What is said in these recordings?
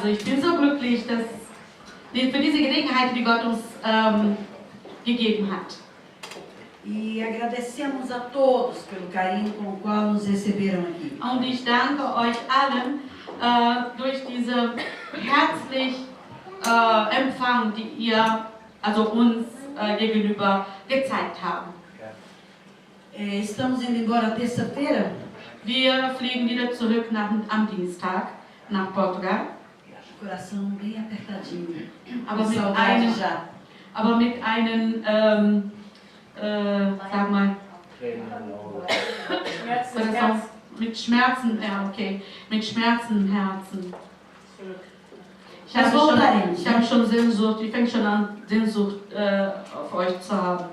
Also ich bin so glücklich, dass für diese Gelegenheit, die Gott uns gegeben hat. E agradecemos a todos pelo carinho com o qual nos receberam aqui. Und ich danke euch allen durch diese herzlich Empfang, die ihr also uns gegenüber gezeigt habt. Estamos indo embora terça-feira. Wir fliegen wieder zurück am Dienstag nach Portugal. Coração bem apertadinho. Aber Com mit saudade einem, já. aber mit einem, sag mal, mit Schmerzen, ja okay, mit Schmerzen im Herzen. Ich habe schon Sehnsucht, ich fange schon an, Sehnsucht auf euch zu haben.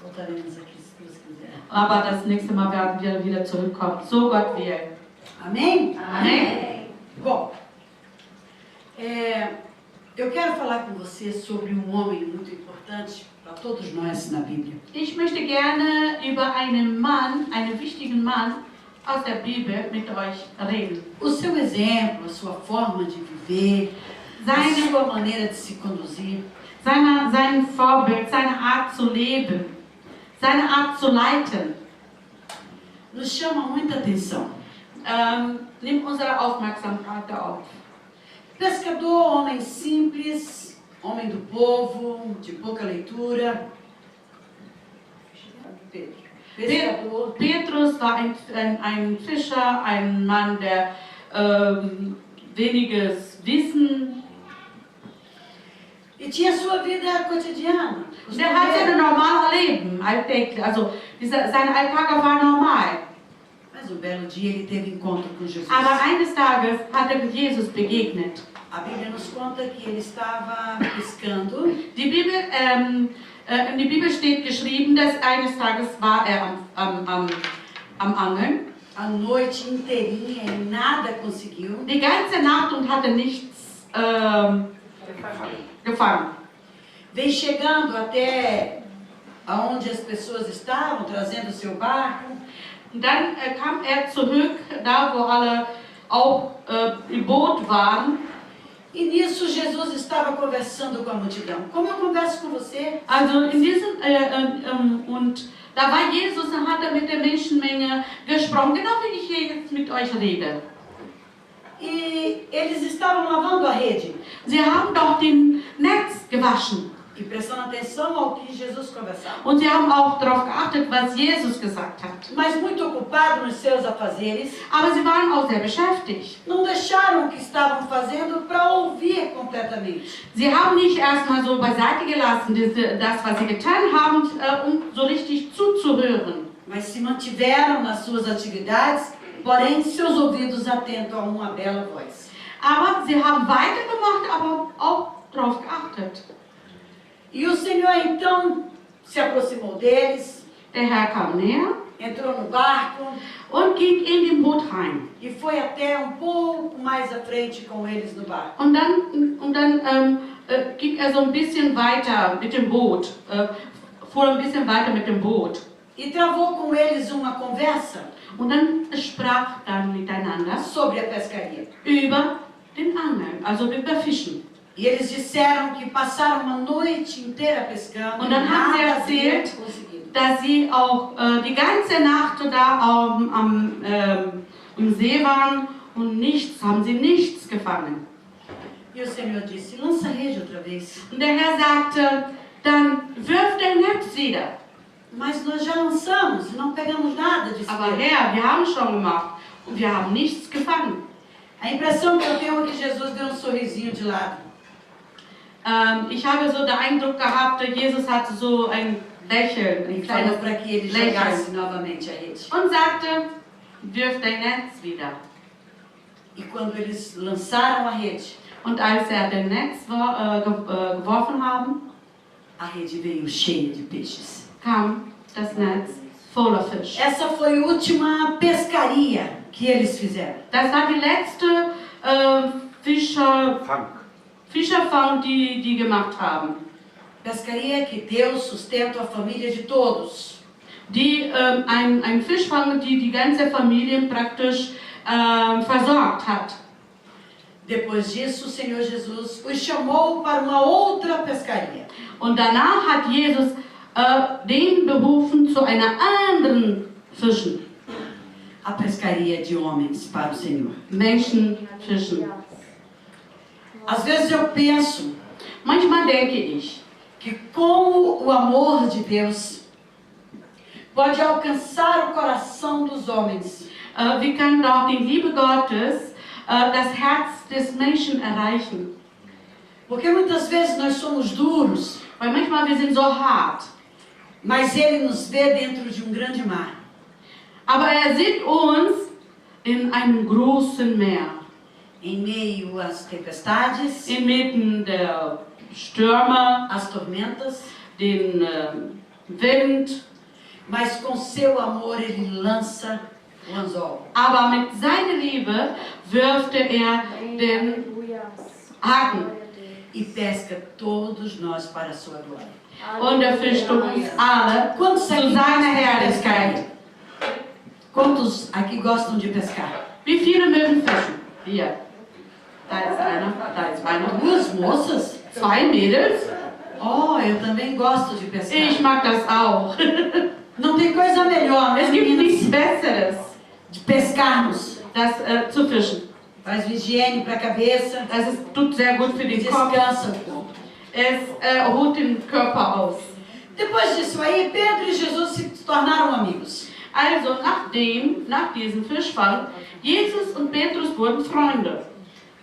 Voltaremos aqui, se Deus quiser. Aber das nächste Mal werden wir wieder zurückkommen, so Gott will. Amém? Amém? Bom, eu quero falar com você sobre um homem muito importante para todos nós na Bíblia. Ich möchte gerne über einen Mann, einen wichtigen Mann aus der Bibel mit euch reden. O seu exemplo, a sua forma de viver, a sua maneira de se conduzir. Sein Vorbild, seine Art zu leben, seine Art zu leiten, nos chama muita atenção. Nimmt unsere Aufmerksamkeit auf. Pescador, homem simples, homem do povo, de pouca leitura. Pescador. Petrus war ein Fischer, ein Mann, der weniges Wissen. E tinha sua vida cotidiana. Der hat sein normales Leben, alltäglich, also sein Alltag war normal. Mas um belo dia ele teve encontro com Jesus. Aber eines Tages hat er Jesus begegnet. A Bíblia nos conta que ele estava pescando. In der Bibel steht geschrieben, dass eines Tages war er am Angeln. A noite inteirinha e nada conseguiu. Die ganze Nacht und hatte nichts gefangen. Vem chegando até aonde as pessoas estavam, trazendo o seu barco. Und dann kam er zurück, da wo alle auch im Boot waren. E nisso Jesus estava conversando com a multidão. Como eu converso com você? Also in diesem und da war Jesus und hat er mit der Menschenmenge gesprochen, genau wie ich hier jetzt mit euch rede. E eles estavam lavando a rede. Sie haben doch den Netz gewaschen. E prestando atenção ao que Jesus conversava. Und sie haben auch darauf geachtet, was Jesus gesagt hat. Mas muito ocupado nos seus afazeres. Aber sie waren auch sehr beschäftigt. Não deixaram o que estavam fazendo para ouvir completamente. Sie haben nicht erstmal so beiseite gelassen, das, was sie getan haben, um so richtig zuzuhören. Mas se mantiveram nas suas atividades, porém seus ouvidos atentos a uma bela voz. Aber sie haben weitergemacht, aber auch darauf geachtet. E o Senhor então se aproximou deles. Der Herr kam näher. Entrou no barco. Und ging in den Boot rein. E foi até pouco mais à frente com eles no barco. Und dann ging er so ein bisschen weiter mit dem Boot, fuhr ein bisschen weiter mit dem Boot. E travou com eles uma conversa. Und dann sprach dann miteinander sobre a pescaria. Über den Angeln, also über Fischen. E eles disseram que passaram uma noite inteira pescando. Und dann haben sie erzählt, dass sie auch die ganze Nacht da im See waren und haben sie nichts gefangen. E o Senhor disse: lança a rede outra vez. Und der Herr sagte, dann wirf dein Netz wieder. Mas nós já lançamos e não pegamos nada de Aber Herr, wir haben schon gemacht und wir haben nichts gefangen. A impressão que eu tenho é que Jesus deu sorrisinho de lado. Ich habe so den Eindruck gehabt, Jesus hatte so ein Lächeln, ein kleines para que ele jogasse novamente a rede. Und sagte, wirf dein Netz wieder. E quando eles lançaram a rede, und als den Netz geworfen haben, a rede veio cheia de peixes. Kam das Netz voller Fisch. Essa foi a última pescaria que eles fizeram. Das war die letzte Fischerfang, die gemacht haben. Pescaria que deu sustento à família de todos. Ein Fischfang, die ganze Familie praktisch versorgt hat. Depois disso, o Senhor Jesus os chamou para uma outra pescaria. Und danach hat Jesus den berufen zu einer anderen Fischen. A pescaria de homens para o Senhor. Menschenfischen. Às vezes eu penso Manchmal denke ich, que como o amor de Deus pode alcançar o coração dos homens. wie kann doch die Liebe Gottes das Herz des Menschen erreichen? Porque muitas vezes nós somos duros, Weil manchmal wir sind so hart. mas Ele nos vê dentro de um grande mar. Aber sieht uns in einem großen Meer. Em meio às tempestades, Inmitten der Stürme, às tormentas, den Wind. mas com seu amor Ele lança o anzol. Aber mit seiner Liebe wirft den Haken. E pesca todos nós para a sua glória. Und fischt uns alle Quantos zu aqui seiner gostam de Herrlichkeit. pescar? Quantos aqui gostam de pescar? Wie viele mögen fischen? Hier. Da ist einer, da ist einer. Duas moças? 2 Mädels. Oh, eu também gosto de pescar. Ich mag das auch. Não tem coisa melhor, né, Es gibt nichts meninas? Besseres, De pescarmos. das zu fischen. Faz higiene para a cabeça, Tut sehr gut für den Kopf. descansa o corpo. Es ruht den Körper aus. Depois disso aí, Pedro e Jesus se tornaram amigos. Also nach diesem Fischfang, Jesus und Petrus wurden Freunde.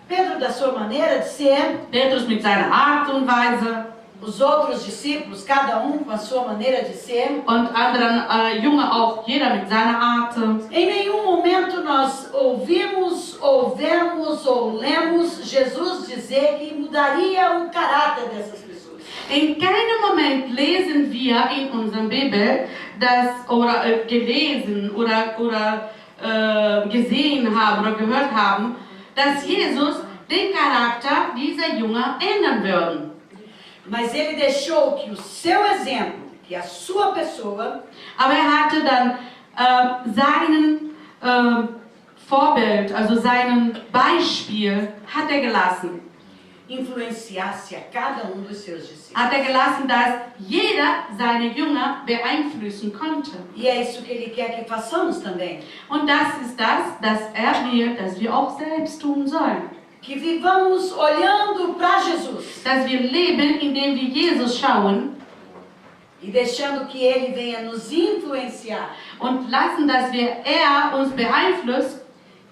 Pedro, da sua maneira de ser, Petrus mit seiner Art und Weise os outros discípulos, cada um com a sua maneira de ser. und anderen Jünger auch, jeder mit seiner Art. Em nenhum momento nós ouvimos, ou vemos, ou lemos Jesus dizer que mudaria o caráter dessas pessoas. In keinem Moment lesen wir in unserer Bibel, gelesen oder gesehen haben oder gehört haben, dass Jesus den Charakter dieser Jünger ändern würde. Mas ele deixou que o seu exemplo, que a sua pessoa, Aber hatte dann seinen Vorbild, also seinen Beispiel, hat gelassen. influenciasse a cada um dos seus discípulos. Hat gelassen, dass jeder seine Jünger beeinflussen konnte. E é isso que ele quer que façamos também. Und das ist das, dass wir auch selbst tun sollen. Que vivamos olhando para Jesus Dass wir leben, indem wir Jesus schauen e deixando que ele venha nos influenciar. und lassen, dass uns beeinflusst,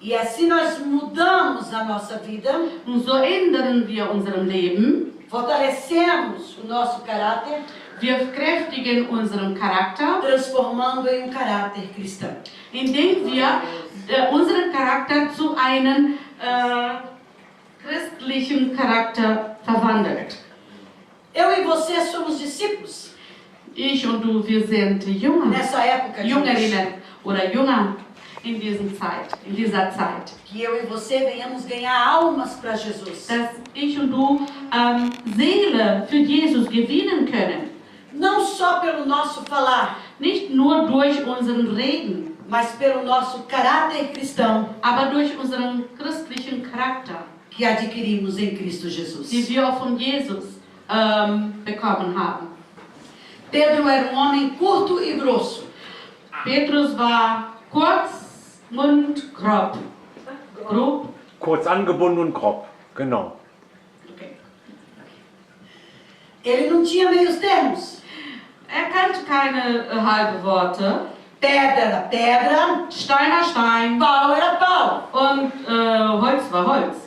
E assim nós mudamos a nossa vida, und so ändern wir unserem Leben. fortalecemos o nosso caráter, Wir kräftigen unseren Charakter, transformando em caráter cristão. indem wir unseren Charakter zu einem christlichen Charakter verwandelt. Eu e você somos discípulos Ich und du, wir sind Jünger, nessa época de hoje. Jüngerinnen oder Jünger in dieser Zeit. Que eu e você venhamos ganhar almas para Jesus. Dass ich und du Seele für Jesus gewinnen können. Não só pelo nosso falar, Nicht nur durch unseren Reden, mas pelo nosso caráter cristão aber durch unseren christlichen Charakter, que adquirimos em Cristo Jesus. die wir auch von Jesus bekommen haben. Pedro era um homem curto e grosso. Petrus war kurz und grob. Grob? Kurz angebunden und grob, genau. Ele não tinha meios termos. Kannte keine halbe Worte. Pedra era pedra, Stein war Stein pau era pau. und Holz war Holz.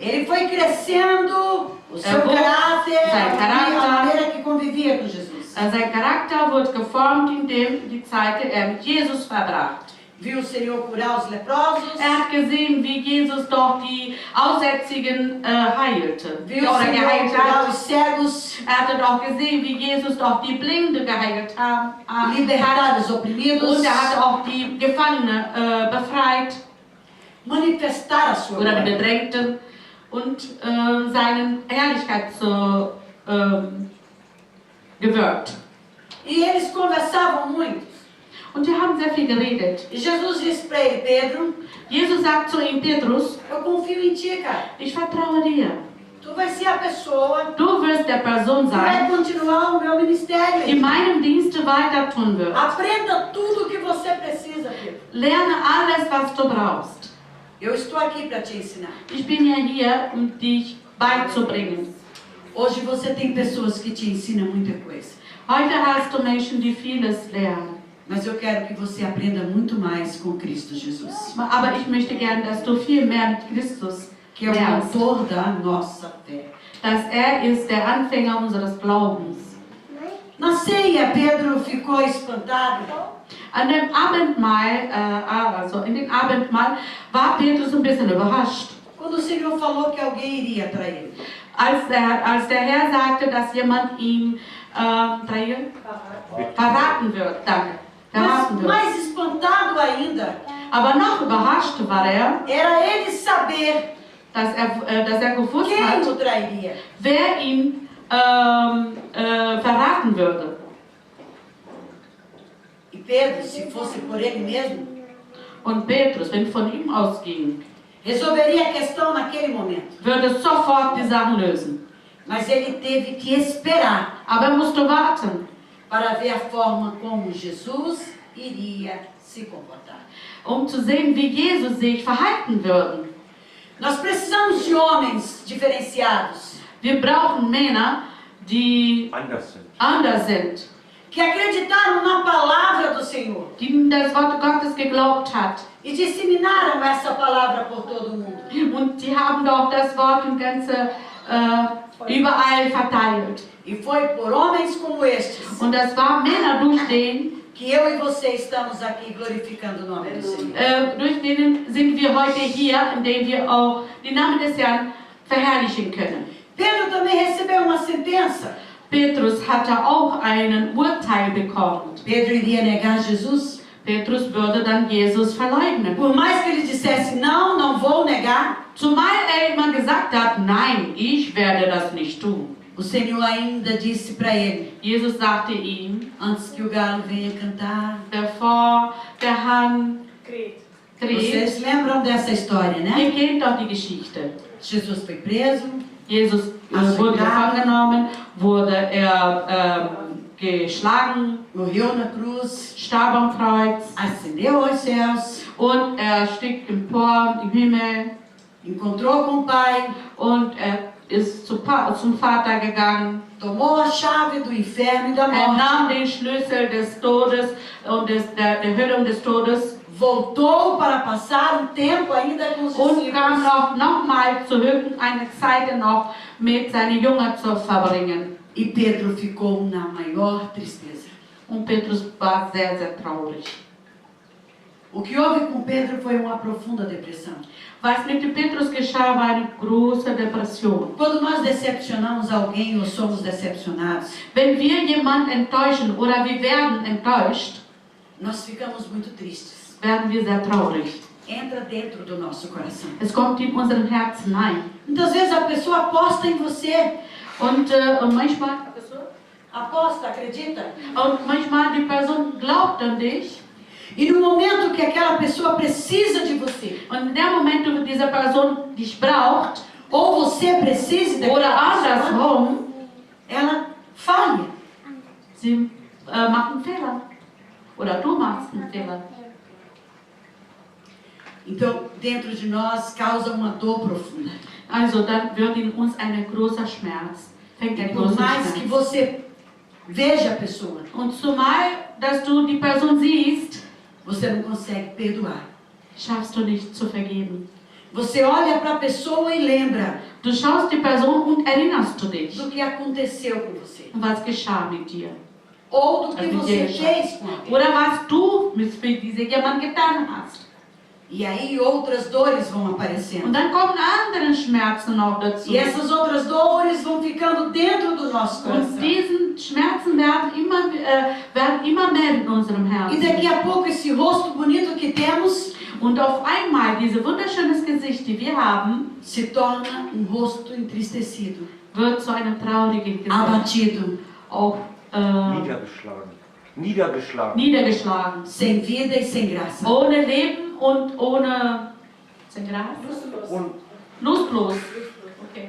Ele foi crescendo o seu bom, caráter sein e Charakter. a maneira que convivia com Jesus. Sein Charakter wurde geformt, indem die Zeit, die mit Jesus verbracht. Viu o Senhor curar os leprosos. Hat gesehen, wie Jesus doch die Aussätzigen heilte. Viu o Oder Senhor geheilt curar hat. os cegos. Hatte doch gesehen, wie Jesus doch die Blinde geheilt hat. Libertar os oprimidos. Und hatte auch die Gefangenen befreit. Manifestar a sua Oder die glória. Bedrängten. Und seine Herrlichkeit gewirkt. E eles conversavam muito. Und die haben sehr viel geredet. E Jesus disse para ele, Pedro, Jesus sagt zu ihm, Petrus, eu confio em ti, cara. ich vertraue dir. Tu vai ser a pessoa Du wirst der Person que vai sein, continuar o meu ministério. die meinem Dienste weiter tun wird. Aprenda tudo o que você precisa, Pedro. Lerne alles, was du brauchst. Eu estou aqui para te ensinar. Ich bin ja hier, um dich beizubringen. Hoje você tem pessoas que te ensinam muita coisa. Heute hast du Menschen, die vieles lernen. Mas eu quero que você aprenda muito mais com Cristo Jesus, Aber ich möchte gern, dass du viel mehr mit Christus que é o lernst. autor da nossa fé. Dass er ist der Anfänger unseres Glaubens. Na ceia, Pedro ficou espantado. An dem Abendmahl, also in dem Abendmahl, war Petrus ein bisschen überrascht. Quando o Senhor falou que alguém iria trair. Als der Herr sagte, dass jemand ihn verraten wird. Danke. Mas Verraten wird. mais espantado ainda, Aber noch überrascht war er, era ele saber dass er gewusst quem hat, o trairia. wer ihn verraten würde. E Pedro, se fosse por ele mesmo, Und Petrus, wenn von ihm ausging, resolveria a questão naquele momento. würde sofort die Sachen lösen. Mas ele teve que esperar Aber er musste warten, para ver a forma como Jesus iria se comportar. um zu sehen, wie Jesus sich verhalten würde. Nós precisamos de homens diferenciados, Wir brauchen Männer, die Anders sind. anders sind, que acreditaram na palavra do Senhor die das Wort Gottes geglaubt hat. e disseminaram essa palavra por todo o mundo. Und die haben doch das Wort im Ganze überall verteilt. E foi por homens como estes Und das waren Männer, durch den que eu e você estamos aqui glorificando o nome do Senhor. durch denen sind wir heute hier, indem wir auch den Namen des Herrn verherrlichen können. Pedro também recebeu uma sentença. Petrus hatte auch einen Urteil bekommen. Pedro iria negar Jesus. Petrus würde dann Jesus verleugnen. Por mais que ele dissesse, não, não vou negar, Zumal er immer gesagt hat, nein, ich werde das nicht tun. o Senhor ainda disse para ele, Jesus sagte ihm, antes que o galo venha cantar. bevor der Hahn kräht. Vocês lembram dessa história, né? Ihr kennt doch die Geschichte. Jesus foi preso, Jesus wurde gefangen genommen, wurde geschlagen, morreu na cruz, starb am Kreuz ascendeu aos céus, und er stieg empor im Himmel encontrou com o Pai, und er ist zum Vater gegangen. tomou a chave do inferno e da Er morte, nahm den Schlüssel des Todes und der Hölle und des Todes voltou para passar um tempo ainda com os und kam discípulos. nochmal zurück, eine Zeit noch mit seinen Jüngern zu verbringen. E Pedro ficou na maior tristeza. Und Petrus war sehr, sehr traurig. O que houve com Pedro foi uma profunda depressão. Was mit Petrus geschah, war eine große Depression. Quando nós decepcionamos alguém ou somos decepcionados, Wenn wir jemanden enttäuschen oder wir werden enttäuscht, nós ficamos muito tristes. werden wir sehr traurig. Entra dentro do nosso coração. Es kommt in unserem Herzen hinein. Muitas vezes a pessoa aposta em você. Und manchmal Aposta, acredita? die Person glaubt an dich. E no momento que aquela pessoa precisa de você, Und in dem Moment, wo diese Person dich braucht, ou você precise oder daquela pessoa, andersrum, ela falha. sie macht einen Fehler. Oder du machst einen Fehler. Então, dentro de nós causa uma dor profunda. Also dann wird in uns ein großer Schmerz. Fängt ein Por großer mais que Schmerz. você veja a pessoa, Und zumal, dass du die Person siehst, você não consegue perdoar. schaffst du nicht zu vergeben. Você olha para a pessoa e lembra Du schaust die Person und erinnerst du dich. do que aconteceu com você. Und was geschah mit dir? Ou do que Also você dir fez com alguém. Oder was du für diese jemand getan hast. E aí outras dores vão Und aparecendo. dann kommen andere Schmerzen noch dazu. E essas outras dores vão ficando dentro do nosso Und coração. diese Schmerzen werden immer mehr in unserem E Herzen. daqui a pouco esse rosto bonito que temos Und auf einmal, dieses wunderschönes Gesicht, die wir haben, se torna um rosto entristecido, wird zu einem traurigen Gesicht. abatido. Auch Niedergeschlagen. niedergeschlagen. sem vida e sem graça. Ohne Leben und ohne Und lustlos. Okay.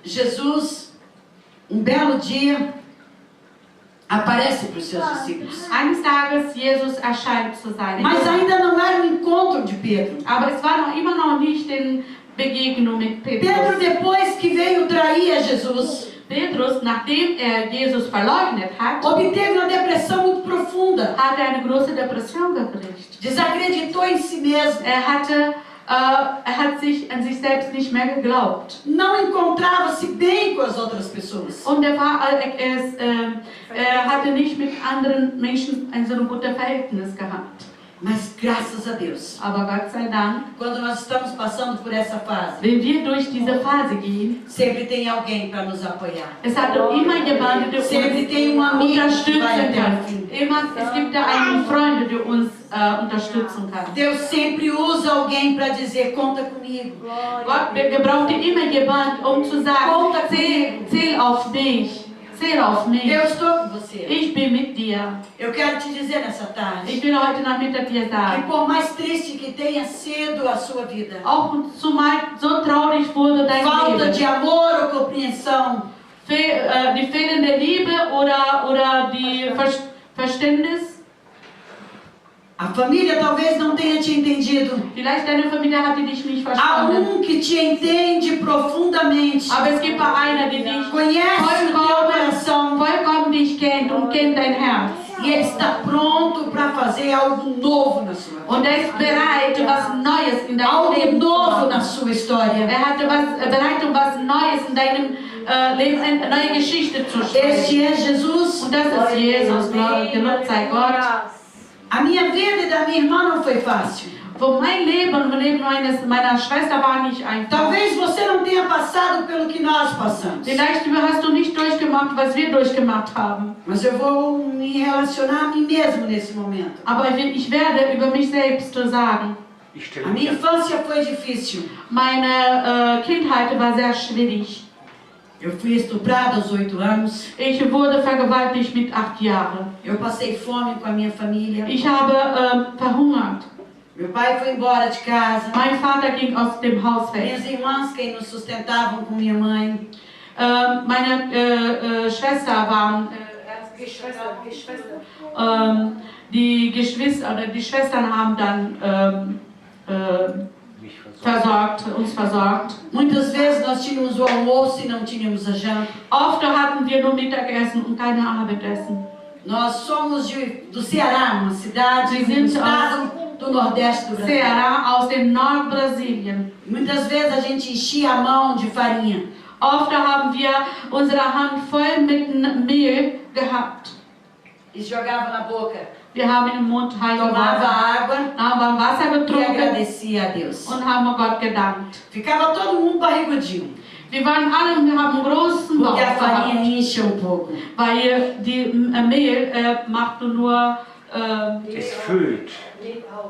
Jesus, um belo dia, aparece para os seus discípulos. Eines Tages Jesus erscheint zu seinen Mas Jüngern. ainda não era o encontro de Pedro. Aber es war immer noch nicht die Begegnung mit Pedro, Petrus. depois que veio trair a Jesus, Petrus, nachdem Jesus verleugnet hat, obteve uma depressão muito profunda. hat eine große Depression gekriegt. Desacreditou em si mesmo. Er hat sich an sich selbst nicht mehr geglaubt. Não encontrava-se bem com as outras pessoas. Und er hatte nicht mit anderen Menschen so ein gutes Verhältnis gehabt. Mas graças a Deus, Aber Gott sei Dank, quando nós estamos passando por essa fase, wenn wir durch diese Phase gehen, sempre tem alguém para nos apoiar. es hat immer jemanden, der Sempre uns tem um amigo que vai unterstützen até o kann. fim. Es gibt da einen Freund, der uns unterstützen kann. Deus sempre usa alguém para dizer, conta comigo. Gott gebrauchte immer jemanden, zu sagen, zähl auf mich. Zähl auf mich. Eu estou com você. Ich bin mit dir. Eu quero te dizer nessa tarde Ich will heute Nachmittag dir que sagen, por mais triste que tenha sido a sua vida, auch zumal so traurig wurde dein falta Leben, de amor ou compreensão, die fehlende Liebe oder die Verständnis, a família talvez não tenha te entendido. vielleicht deine Familie hat dich nicht Há verstanden, que te entende profundamente, aber es gibt einer, der dich conhece o teu coração vollkommen dich kennt und kennt dein Herz. e ele está pronto para fazer algo novo na sua vida. Und er ist bereit, was Neues in deinem Algo Leben zu novo na machen. sua história. Bereit, was Neues in deinem Leben, eine neue Geschichte zu schreiben. Este é Jesus. Und das ist Jesus, gelobt sei Gott. A minha vida e da minha irmã não foi fácil. Wo mein Leben und das Leben meiner Schwester war nicht einfach. Talvez você não tenha passado pelo que nós passamos. Vielleicht hast du nicht durchgemacht, was wir durchgemacht haben. Mas eu vou me relacionar a mim mesmo nesse momento. Aber ich werde über mich selbst sagen. A minha infância foi difícil. Meine Kindheit war sehr schwierig. Eu fui estuprada aos 8 anos. Ich wurde vergewaltigt mit 8 Jahren. Eu passei fome com a minha família. Ich habe verhungert. Meu pai foi embora de casa. Mein Vater ging aus dem Haus weg. Minhas irmãs, quem nos sustentavam com minha mãe. Meine Schwester waren die Schwestern haben dann uns versorgt. Muitas vezes nós tínhamos o almoço e não tínhamos a janta. Oft hatten wir nur Mittagessen und keine Abendessen. Nós somos do Ceará, uma cidade, um estado do Nordeste do Brasil. Ceará, aus dem Nordbrasilien. Muitas vezes a gente enchia a mão de farinha. Oft haben wir unsere Hand voll mit Mehl gehabt. E jogava na boca. Wir haben im Mund Tomava água haben Wasser e getrunken agradecia a Deus. und haben Gott gedankt. Ficava todo mundo barrigudinho. Wir waren alle und haben einen großen Bauch Porque a farinha gehabt, enche pouco. weil die Mehl macht nur Es füllt.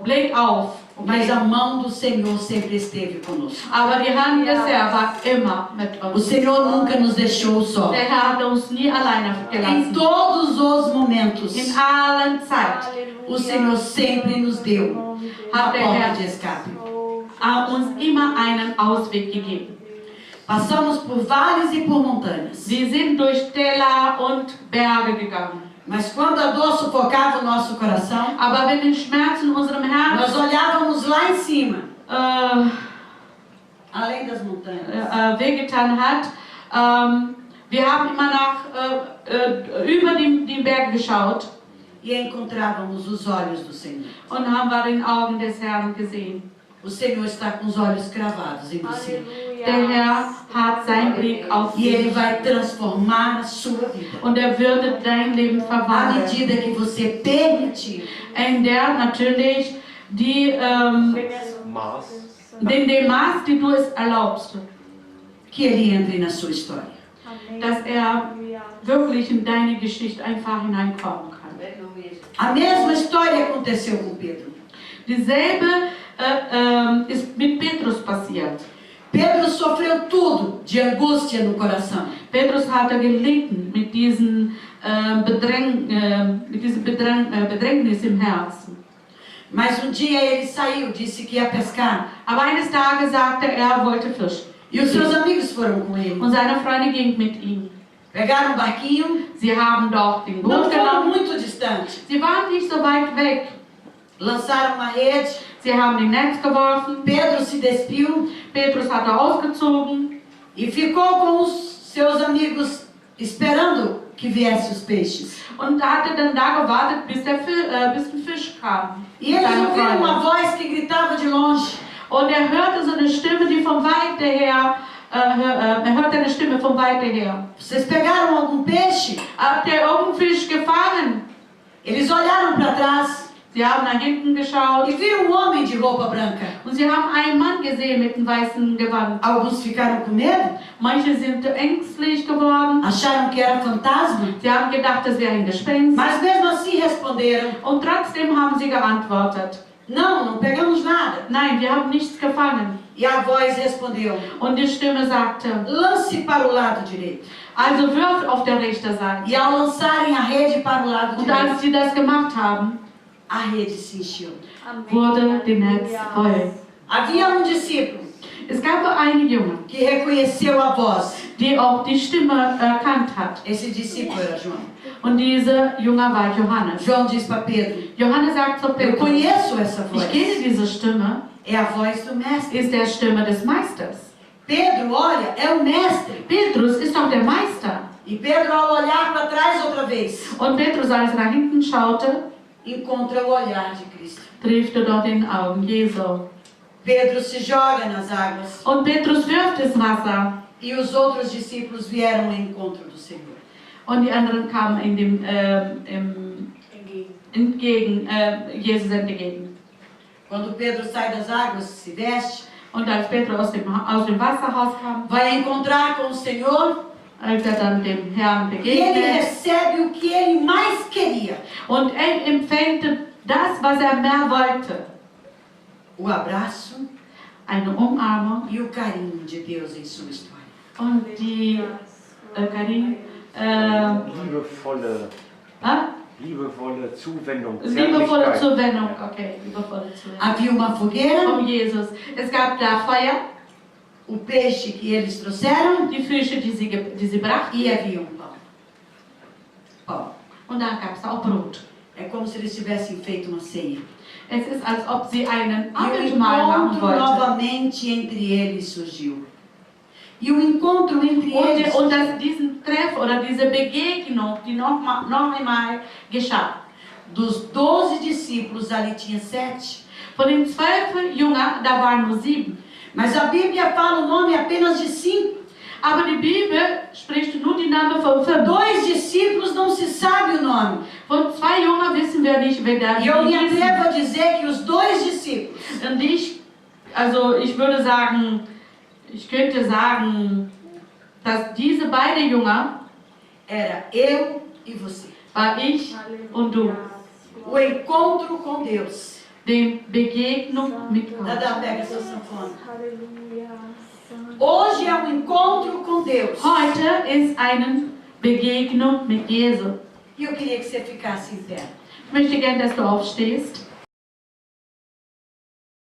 bläht auf. Mas a mão do Senhor sempre esteve conosco. Aber die Hand des Herrn war immer mit O uns. Senhor nunca nos deixou só. Der Herr hat uns nie alleine Em gelassen. todos os momentos, In allen Zeit o Senhor sempre nos deu uma hat der porta Herr de escape. uns immer einen Ausweg gegeben. Passamos por vales e por montanhas. Wir sind durch Täler und Berge gegangen. Mas quando a dor sufocava o nosso coração, Aber wenn die Schmerzen in unserem nós Herzen olhávamos lá em cima, além das montanhas. wehgetan hat, wir haben immer über den Berg geschaut E encontrávamos os olhos do Senhor. und haben wir den Augen des Herrn gesehen. O Senhor está com os olhos cravados em você. Der Herr hat seinen Blick auf E Ele dich vai transformar a sua vida. und er würde dein Leben À verwandeln. medida que você permitir In der natürlich Maß. dem Maß, die du es erlaubst, que Ele entre na sua história. dass er wirklich in deine Geschichte einfach hineinkommen kann. A mesma história aconteceu com Pedro. Dieselbe ist mit Petrus passiert. Pedro sofreu tudo de angústia no coração. Petrus hatte gelitten mit diesem Bedrängnis im Herzen. Mas um dia ele saiu, disse que ia pescar. Aber eines Tages sagte er wollte fischen. E os seus amigos foram com ele. Und seine Freunde gingen mit ihm. Pegaram um barquinho, Sie haben dort den não Boot foram genommen. muito distante. Sie waren nicht so weit weg. Lançaram uma rede, Sie haben den Netz geworfen. Pedro se despiu Petrus hatte ausgezogen e ficou com os seus amigos esperando que viessem os peixes. und hatte dann da gewartet, bis ein Fisch kam. E eles Seine ouviram Freunde. uma voz que gritava de longe. Und er hörte so eine Stimme, die von weiter her, er hörte eine Stimme von weiter her. Vocês pegaram algum peixe? Habt ihr irgendeinen Fisch gefangen? Eles olharam para trás Sie haben nach hinten geschaut e viram um homem de roupa branca. und sie haben einen Mann gesehen mit einem weißen Gewand. Alguns ficaram com medo, Manche sind ängstlich geworden. acharam que era fantasma, Sie haben gedacht, das wäre ein Gespenst. mas mesmo assim responderam: Und trotzdem haben sie geantwortet. Não, não pegamos nada. Nein, wir haben nichts gefangen. E a voz respondeu: Und die Stimme sagte, lance para o lado direito. also wirf auf der rechten Seite. E ao lançarem a rede para o lado Und direito, als sie das gemacht haben, a rede se encheu. wurde die Netz voll. Havia um discípulo Es gab einen Jungen, que reconheceu a voz. der auch die Stimme erkannt hat. Esse discípulo era João. Und dieser Junge war Johannes. João diz para Pedro: Johannes sagt zu eu Petrus, conheço essa voz. ich kenne diese Stimme, É a voz do mestre. ist der Stimme des Meisters. Pedro olha, é o mestre. Petrus ist doch der Meister. E Pedro, ao olhar para trás outra vez, Und Petrus, als er nach hinten schaute, encontra o olhar de Cristo. triefte dort in den Augen Jesu. Pedro se joga nas águas Und Petrus wirft ins Wasser. e os outros discípulos vieram ao encontro do Senhor. Und die anderen kamen Jesus entgegen. Quando Pedro sai das águas, se veste, Und als Petrus aus dem Wasser rauskam, vai encontrar com o Senhor als er dann dem Herrn e ele begegnet, recebe o que ele mais queria: und er empfängt das, was er mehr wollte. o abraço Eine Umarmung e o carinho de Deus em sua história. und die liebevolle Zuwendung, liebevolle Zärtlichkeit. Zuwendung. Okay, liebevolle Zuwendung. Havia uma fogueira, Von Jesus. Es gab da Feuer, o peixe que eles trouxeram die Fische, die sie brachten, e havia um pão. Pão. und dann gab es auch Brot. É como se eles tivessem feito uma ceia. Es ist, als ob sie einen E o Abendmahl machen encontro wollten. novamente entre eles surgiu. E o encontro entre eles Und dass diesen Treff oder diese Begegnung, die noch einmal geschah. dos 12 discípulos, ali tinha 7. Von den 12 Jüngern, da waren nur 7. Mas a Bíblia fala o nome apenas de 5. Aber die Bibel spricht nur die Namen von 5. 2 discípulos não se sabe o nome. Von 2 Jüngern wissen wir nicht, wer da E eu me ist. atrevo a dizer que os 2 discípulos Und ich könnte sagen, dass diese beiden Jünger era eu e você. war ich und du. O encontro com Deus. Die Begegnung mit Gott. Dada, pega seu sanfone. Hoje é um encontro com Deus. Heute ist eine Begegnung mit Jesus. E eu queria que você ficasse em pé. Ich möchte gerne, dass du aufstehst.